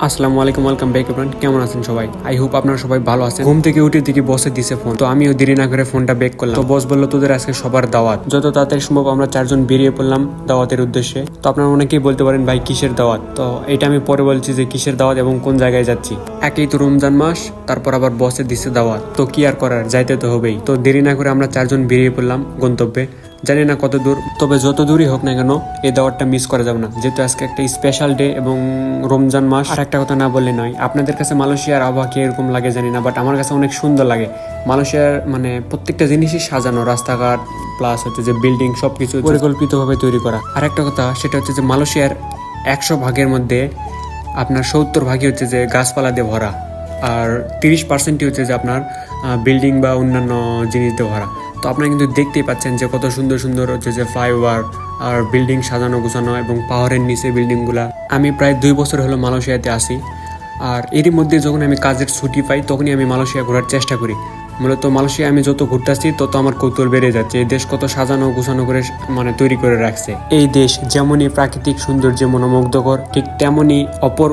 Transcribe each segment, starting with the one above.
আসসালামু আলাইকুম, welcome back everyone. কেমন আছেন সবাই? আই হোপ আপনারা সবাই ভালো আছেন। ঘুম থেকে উঠে দেখি বসে দিছে ফোন, তো আমিও দেরি না করে ফোনটা ব্যাক করলাম। তো বস বললো তোদের আজকে সবার দাওয়াত। যত তাড়াতাড়ি সম্ভব আমরা চারজন বেরিয়ে পড়লাম দাওয়াতের উদ্দেশ্যে। তো আপনারা অনেকেই বলতে পারেন ভাই কিসের দাওয়াত, তো এটা আমি পরে বলছি যে কিসের দাওয়াত এবং কোন জায়গায় যাচ্ছি। একেই তো রমজান মাস, তারপর আবার বসে দিছে দাওয়াত, তো কি আর করার, যাইতে তো হবেই। তো দেরি না করে আমরা চারজন বেরিয়ে পড়লাম গন্তব্যে। জানি না কত দূর, তবে যত দূরই হোক না কেন এই দাওয়াতটা মিস করা যাবে না, যেহেতু আজকে একটা স্পেশাল ডে এবং রমজান মাস। আর একটা কথা না বললে নয়, আপনাদের কাছে মালয়েশিয়ার আবহাওয়া কি এরকম লাগে জানি না, বাট আমার কাছে অনেক সুন্দর লাগে। মালয়েশিয়ার মানে প্রত্যেকটা জিনিসই সাজানো, রাস্তাঘাট প্লাস হচ্ছে যে বিল্ডিং সবকিছু পরিকল্পিতভাবে তৈরি করা। আর একটা কথা সেটা হচ্ছে যে মালয়েশিয়ার 100 ভাগের মধ্যে আপনার 70 ভাগই হচ্ছে যে গাছপালা দিয়ে ভরা, আর 30%ই হচ্ছে যে আপনার বিল্ডিং বা অন্যান্য জিনিস দিয়ে ভরা। তো আপনারা কিন্তু দেখতেই পাচ্ছেন যে কত সুন্দর সুন্দর হচ্ছে যে ফ্লাইওভার আর বিল্ডিং সাজানো গোছানো, এবং পাহাড়ের নিচে বিল্ডিংগুলা। আমি প্রায় 2 বছর হলো মালয়েশিয়াতে আসি, আর এরই মধ্যে যখন আমি কাজের ছুটি পাই তখনই আমি মালয়েশিয়া ঘোরার চেষ্টা করি। মূলত মালয়েশিয়া আমি যত ঘুরতেছি তত আমার কৌতূহল বেড়ে যাচ্ছে, এই দেশ কত সাজানো গোছানো করে মানে তৈরি করে রাখছে। এই দেশ যেমনই প্রাকৃতিক সৌন্দর্যে মনোমুগ্ধকর, ঠিক তেমনই অপর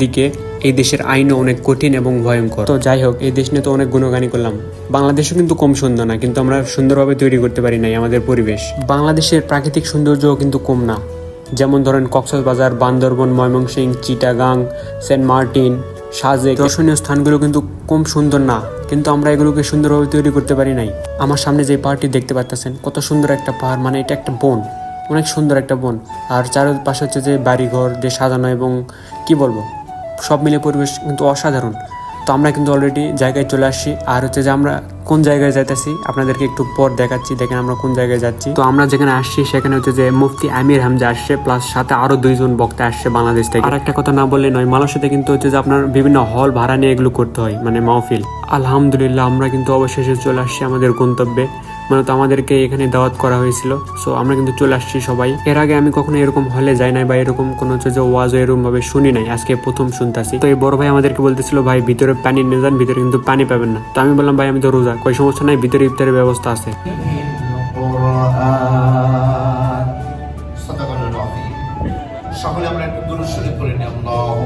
দিকে এই দেশের আইনও অনেক কঠিন এবং ভয়ঙ্কর। তো যাই হোক, এই দেশ নিয়ে তো অনেক গুণগানি করলাম। বাংলাদেশও কিন্তু কম সুন্দর না, কিন্তু আমরা সুন্দরভাবে তৈরি করতে পারি নাই আমাদের পরিবেশ। বাংলাদেশের প্রাকৃতিক সৌন্দর্যও কিন্তু কম না, যেমন ধরেন কক্সবাজার, বান্দরবন, ময়মনসিংহ, চিটাগাং, সেন্ট মার্টিন, সাজেক, দর্শনীয় স্থানগুলো কিন্তু কম সুন্দর না, কিন্তু আমরা এগুলোকে সুন্দরভাবে তৈরি করতে পারি নাই। আমার সামনে যে পাহাড়টি দেখতে পাচ্ছেন কত সুন্দর একটা পাহাড়, মানে এটা একটা বন, অনেক সুন্দর একটা বন। আর চারপাশে হচ্ছে যে বাড়িঘর দিয়ে সাজানো, এবং কি বলবো, সব মিলে পরিবেশ কিন্তু অসাধারণ। তো আমরা কিন্তু অলরেডি জায়গায় চলে আসছি, আর হচ্ছে যে আমরা কোন জায়গায় যাইতেছি আপনাদেরকে একটু পর দেখাচ্ছি। দেখেন আমরা কোন জায়গায় যাচ্ছি। তো আমরা যেখানে আসছি সেখানে হচ্ছে যে মুফতি আমির হামজা আসছে, প্লাস সাথে আরো 2 জন বক্তা আসছে বাংলাদেশ থেকে। আর একটা কথা না বললে নয়, মালয়েশিয়াতে কিন্তু হচ্ছে যে আপনার বিভিন্ন হল ভাড়া নিয়ে এগুলো করতে হয়, মানে মাহফিল। আলহামদুলিল্লাহ আমরা কিন্তু অবশেষে চলে আসছি আমাদের গন্তব্যে। মানে তো আমাদেরকে এখানে দাওয়াত করা হয়েছিল, সো আমরা কিন্তু চলে আসছি সবাই। এর আগে আমি কখনো এরকম হলে যাই নাই, বা এরকম কোনো হচ্ছে যে ওয়াজও এরকম ভাবে শুনি নাই, আজকে প্রথম শুনতেছি। তো এই বড় ভাই আমাদেরকে বলতেছিল ভাই ভিতরে পানি নিয়ে যান, ভিতরে কিন্তু পানি পাবেন না। তো আমি বললাম ভাই আমি তো রোজা, কোনো সমস্যা নাই, ভিতরে ইফতারের ব্যবস্থা আছে।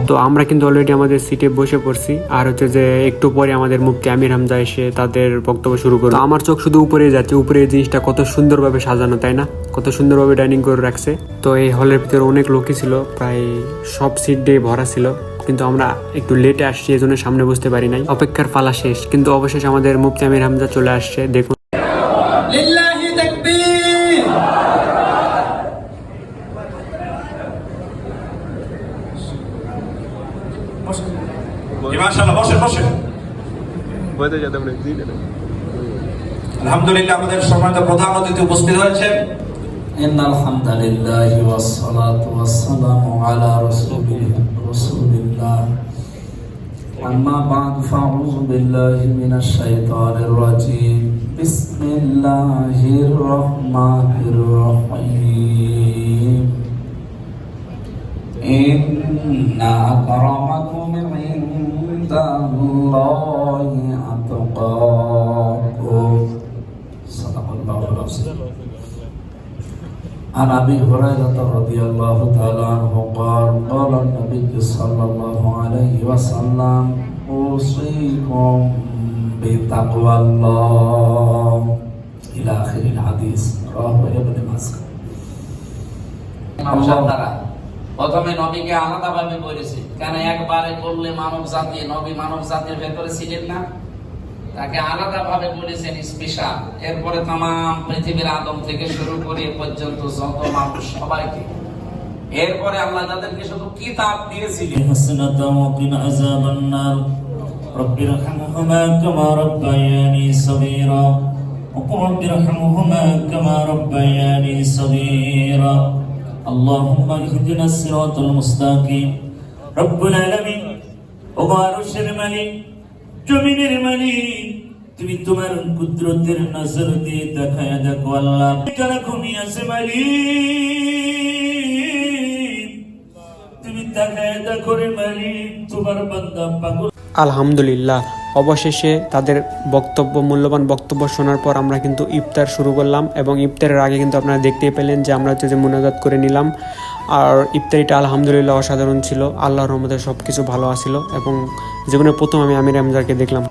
তো আমরা কিন্তু অলরেডি আমাদের সিটে বসে পড়ছি, আর হচ্ছে যে একটু পরে আমাদের মুফতি আমির হামজা এসে তাদের বক্তব্য শুরু করবে। আমার চোখ শুধু উপরে যাচ্ছে, উপরে এই জিনিসটা কত সুন্দরভাবে সাজানো, তাই না? কত সুন্দরভাবে ডাইনিং করে রাখছে। তো এই হলের ভিতরে অনেক লোকই ছিল, প্রায় সব সিট দিয়ে ভরা ছিল, কিন্তু আমরা একটু লেটে আসছি, এই জন্য সামনে বসতে পারি নাই। অপেক্ষার পালা শেষ, কিন্তু অবশেষে আমাদের মুফতি আমির হামজা চলে আসছে। দেখুন আলহামদুলিল্লাহ আমাদের সম্মানিত প্রধান অতিথি উপস্থিত হয়েছেন। ইন্নাল হামদালিল্লাহি ওয়াস সালাতু ওয়াস সালামু আলা রাসূলিল্লাহ আম্মা বা'দু ফাউযু বিল্লাহি মিনাশ শাইতানির রাজীম বিসমিল্লাহির রহমানির রহিম ইন্না আকরামাকুম ইনদাল্লাহি আতকাকুম সাল্লাল্লাহু আলাইহি ওয়াসাল্লাম। عن أبي هريرة رضي الله تعالى عنه قال قال النبي صلى الله عليه وسلم أوصيكم بتقوى الله إلى آخر الحديث رواه ابن ماجه। প্রথমে নবীকে আলাদাভাবে বলেছে, কেন একবারে করলে মানব জাতি, নবী মানব জাতির ভেতরে ছিলেন না, তাকে আলাদাভাবে বলেছেন স্পেশাল। এরপরে তাম পৃথিবীর আদম থেকে শুরু করে পর্যন্ত যত মানুষ সবাইকে, এরপরে আল্লাহ তাদেরকে শুধু কিতাব দিয়েছিলেন। হাসানাতাও ওয়া আযাবান নার রাব্বিরহামহুমা কামা রাব্বায়ানি সগীরা ওয়া রাব্বিরহামহুমা কামা রাব্বায়ানি সগীরা আল্লাহুম্মা ইহদিনাস সিরাতাল মুস্তাকিম। রব্বুল আলামিন, ও আরশের মালিক, জমিনের মালিক, তুমি তোমার কুদরতের নজর দিয়ে দেখায়া দেখো আল্লাহ, যারা ঘুমিয়ে আছে মালিক, তুমি দেখায়া দেখো রে মালিক, তোমার বান্দা পাগল। আলহামদুলিল্লাহ অবশেষে তাদের বক্তব্য, মূল্যবান বক্তব্য শোনার পর আমরা কিন্তু ইফতার শুরু করলাম, এবং ইফতারের আগে কিন্তু আপনারা দেখতেই পেলেন যে আমরা হচ্ছে যে মুনাজাত করে নিলাম। আর ইফতারিটা আলহামদুলিল্লাহ অসাধারণ ছিল, আল্লাহর রহমতে সবকিছু ভালো আসিল এবং জীবনের প্রথম আমি আমির হামজাকে দেখলাম।